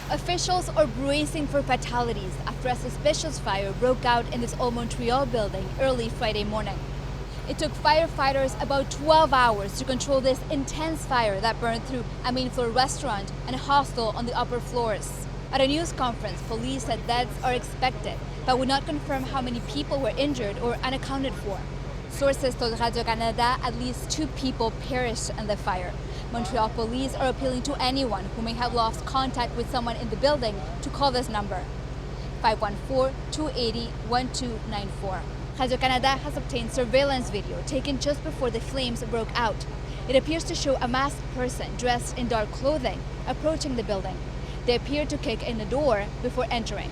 Officials are bracing for fatalities after a suspicious fire broke out in this Old Montreal building early Friday morning. It took firefighters about 12 hours to control this intense fire that burned through a main floor restaurant and a hostel on the upper floors. At a news conference, police said deaths are expected, but would not confirm how many people were injured or unaccounted for. Sources told Radio-Canada at least 2 people perished in the fire. Montreal police are appealing to anyone who may have lost contact with someone in the building to call this number, 514-280-1294. Radio-Canada has obtained surveillance video taken just before the flames broke out. It appears to show a masked person dressed in dark clothing approaching the building. They appear to kick in the door before entering.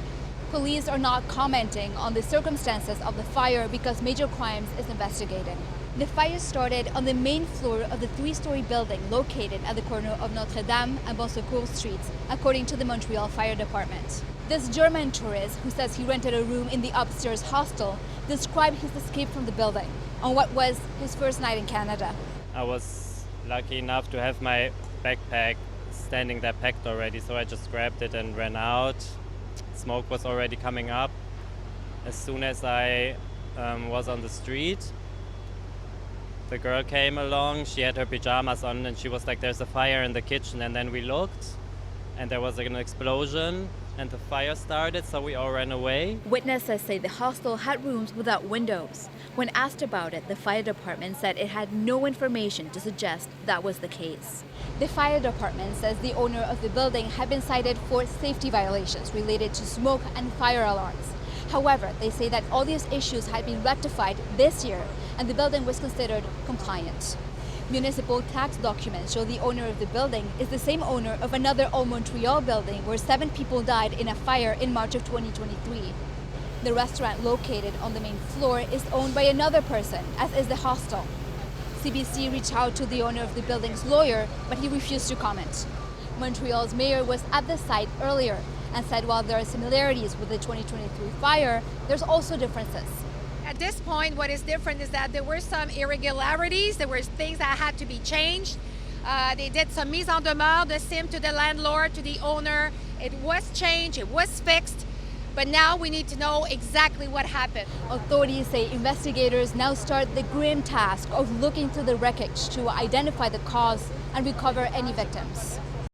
Police are not commenting on the circumstances of the fire because Major Crimes is investigating. The fire started on the main floor of the 3-story building located at the corner of Notre Dame and Bon Secours Streets, according to the Montreal Fire Department. This German tourist, who says he rented a room in the upstairs hostel, described his escape from the building on what was his first night in Canada. I was lucky enough to have my backpack standing there packed already, so I just grabbed it and ran out. Smoke was already coming up. As soon as I was on the street, the girl came along. She had her pajamas on and she was like, "There's a fire in the kitchen." And then we looked and there was an explosion and the fire started, so we all ran away. Witnesses say the hostel had rooms without windows. When asked about it, the fire department said it had no information to suggest that was the case. The fire department says the owner of the building had been cited for safety violations related to smoke and fire alarms. However, they say that all these issues had been rectified this year and the building was considered compliant. Municipal tax documents show the owner of the building is the same owner of another Old Montreal building where 7 people died in a fire in March of 2023. The restaurant located on the main floor is owned by another person, as is the hostel. CBC reached out to the owner of the building's lawyer, but he refused to comment. Montreal's mayor was at the site earlier and said while there are similarities with the 2023 fire, there's also differences. At this point, what is different is that there were some irregularities, there were things that had to be changed. They did some mise en demeure, the SIM to the landlord, to the owner. It was changed, it was fixed, but now we need to know exactly what happened. Authorities say investigators now start the grim task of looking through the wreckage to identify the cause and recover any victims.